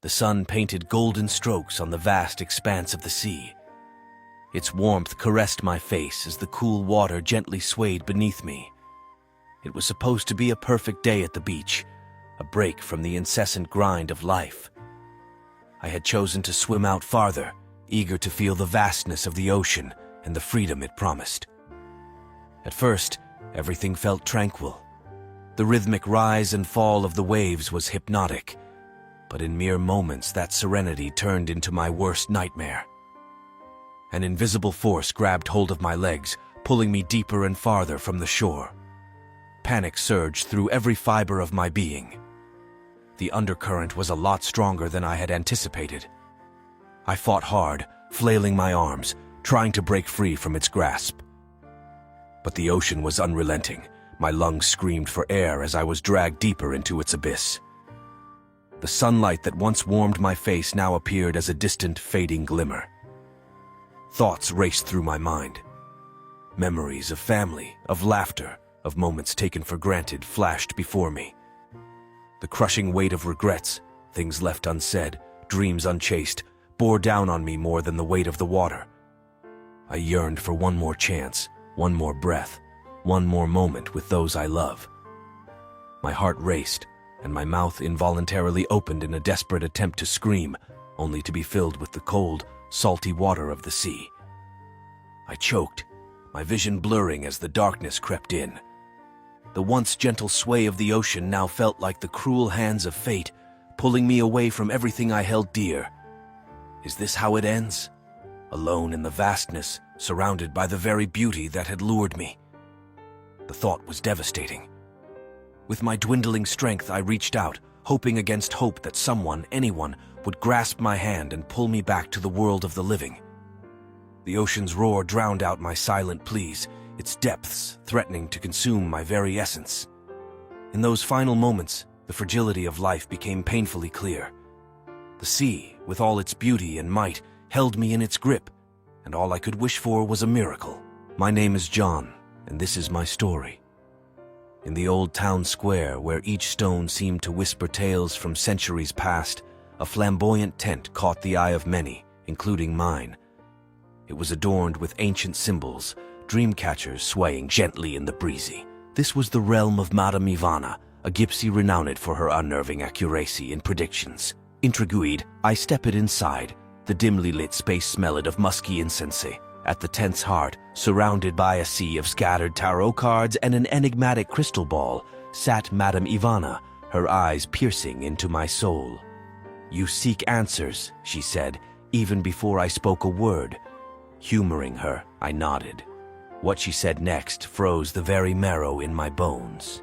The sun painted golden strokes on the vast expanse of the sea. Its warmth caressed my face as the cool water gently swayed beneath me. It was supposed to be a perfect day at the beach, a break from the incessant grind of life. I had chosen to swim out farther, eager to feel the vastness of the ocean and the freedom it promised. At first, everything felt tranquil. The rhythmic rise and fall of the waves was hypnotic, but in mere moments that serenity turned into my worst nightmare. An invisible force grabbed hold of my legs, pulling me deeper and farther from the shore. Panic surged through every fiber of my being. The undercurrent was a lot stronger than I had anticipated. I fought hard, flailing my arms, trying to break free from its grasp. But the ocean was unrelenting. My lungs screamed for air as I was dragged deeper into its abyss. The sunlight that once warmed my face now appeared as a distant, fading glimmer. Thoughts raced through my mind. Memories of family, of laughter, of moments taken for granted flashed before me. The crushing weight of regrets, things left unsaid, dreams unchased, bore down on me more than the weight of the water. I yearned for one more chance, one more breath, one more moment with those I love. My heart raced, and my mouth involuntarily opened in a desperate attempt to scream, only to be filled with the cold, salty water of the sea. I choked, my vision blurring as the darkness crept in. The once gentle sway of the ocean now felt like the cruel hands of fate, pulling me away from everything I held dear. Is this how it ends? Alone in the vastness, surrounded by the very beauty that had lured me. The thought was devastating. With my dwindling strength, I reached out, hoping against hope that someone, anyone, would grasp my hand and pull me back to the world of the living. The ocean's roar drowned out my silent pleas, its depths threatening to consume my very essence. In those final moments, the fragility of life became painfully clear. The sea, with all its beauty and might, held me in its grip, and all I could wish for was a miracle. My name is John, and this is my story. In the old town square, where each stone seemed to whisper tales from centuries past, a flamboyant tent caught the eye of many, including mine. It was adorned with ancient symbols, dream catchers swaying gently in the breezy. This was the realm of Madame Ivana, a gypsy renowned for her unnerving accuracy in predictions. Intrigued, I stepped inside. The dimly lit space smelled of musky incense. At the tent's heart, surrounded by a sea of scattered tarot cards and an enigmatic crystal ball, sat Madame Ivana, her eyes piercing into my soul. "You seek answers," she said, even before I spoke a word. Humoring her, I nodded. What she said next froze the very marrow in my bones.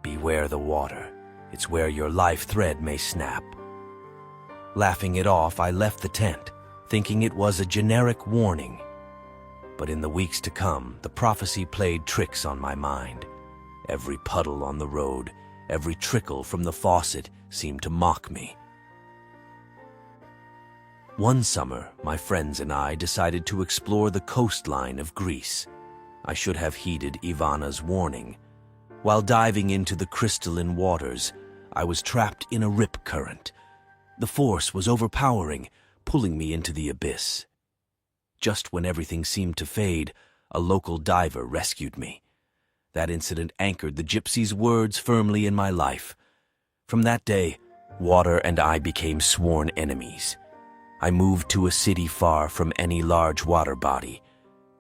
"Beware the water. It's where your life thread may snap." Laughing it off, I left the tent, thinking it was a generic warning. But in the weeks to come, the prophecy played tricks on my mind. Every puddle on the road, every trickle from the faucet seemed to mock me. One summer, my friends and I decided to explore the coastline of Greece. I should have heeded Ivana's warning. While diving into the crystalline waters, I was trapped in a rip current. The force was overpowering, pulling me into the abyss. Just when everything seemed to fade, a local diver rescued me. That incident anchored the gypsy's words firmly in my life. From that day, water and I became sworn enemies. I moved to a city far from any large water body.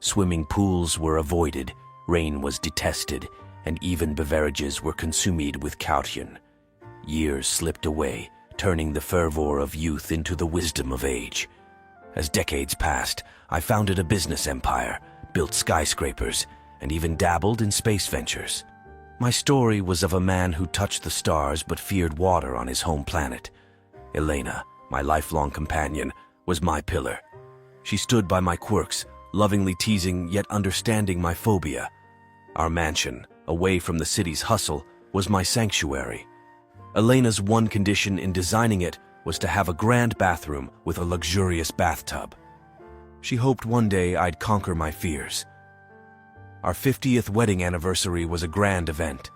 Swimming pools were avoided, rain was detested, and even beverages were consumed with caution. Years slipped away, turning the fervor of youth into the wisdom of age. As decades passed, I founded a business empire, built skyscrapers, and even dabbled in space ventures. My story was of a man who touched the stars but feared water on his home planet. Elena, my lifelong companion, was my pillar. She stood by my quirks, lovingly teasing yet understanding my phobia. Our mansion, away from the city's hustle, was my sanctuary. Elena's one condition in designing it was to have a grand bathroom with a luxurious bathtub. She hoped one day I'd conquer my fears. Our 50th wedding anniversary was a grand event.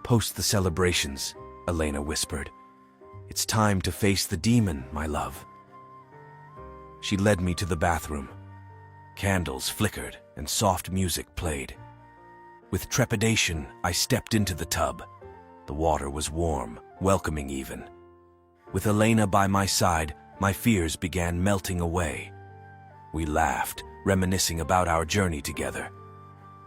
"Post the celebrations," Elena whispered. It's time to face the demon, my love. She led me to the bathroom. Candles flickered and soft music played. With trepidation, I stepped into the tub. The water was warm, welcoming even. With Elena by my side, my fears began melting away. We laughed, reminiscing about our journey together.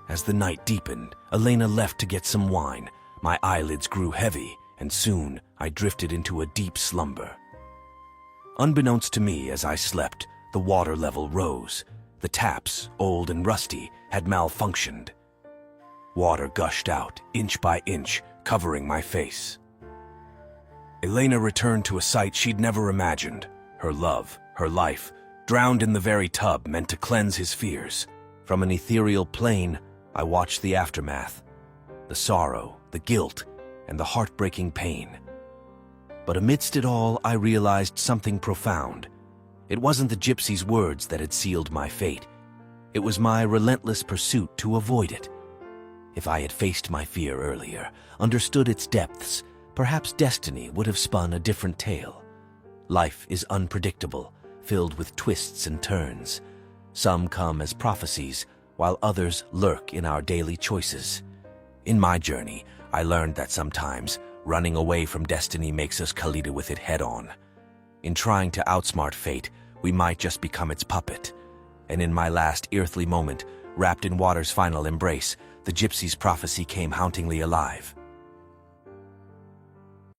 As the night deepened, Elena left to get some wine. My eyelids grew heavy, and soon I drifted into a deep slumber. Unbeknownst to me, as I slept, the water level rose. The taps, old and rusty, had malfunctioned. Water gushed out, inch by inch, covering my face. Elena returned to a sight she'd never imagined. Her love, her life, drowned in the very tub meant to cleanse his fears. From an ethereal plane, I watched the aftermath. The sorrow, the guilt, and the heartbreaking pain. But amidst it all, I realized something profound. It wasn't the gypsy's words that had sealed my fate. It was my relentless pursuit to avoid it. If I had faced my fear earlier, understood its depths, perhaps destiny would have spun a different tale. Life is unpredictable, filled with twists and turns. Some come as prophecies, while others lurk in our daily choices. In my journey, I learned that sometimes running away from destiny makes us collide with it head-on. In trying to outsmart fate, we might just become its puppet. And in my last earthly moment, wrapped in water's final embrace, the gypsy's prophecy came hauntingly alive.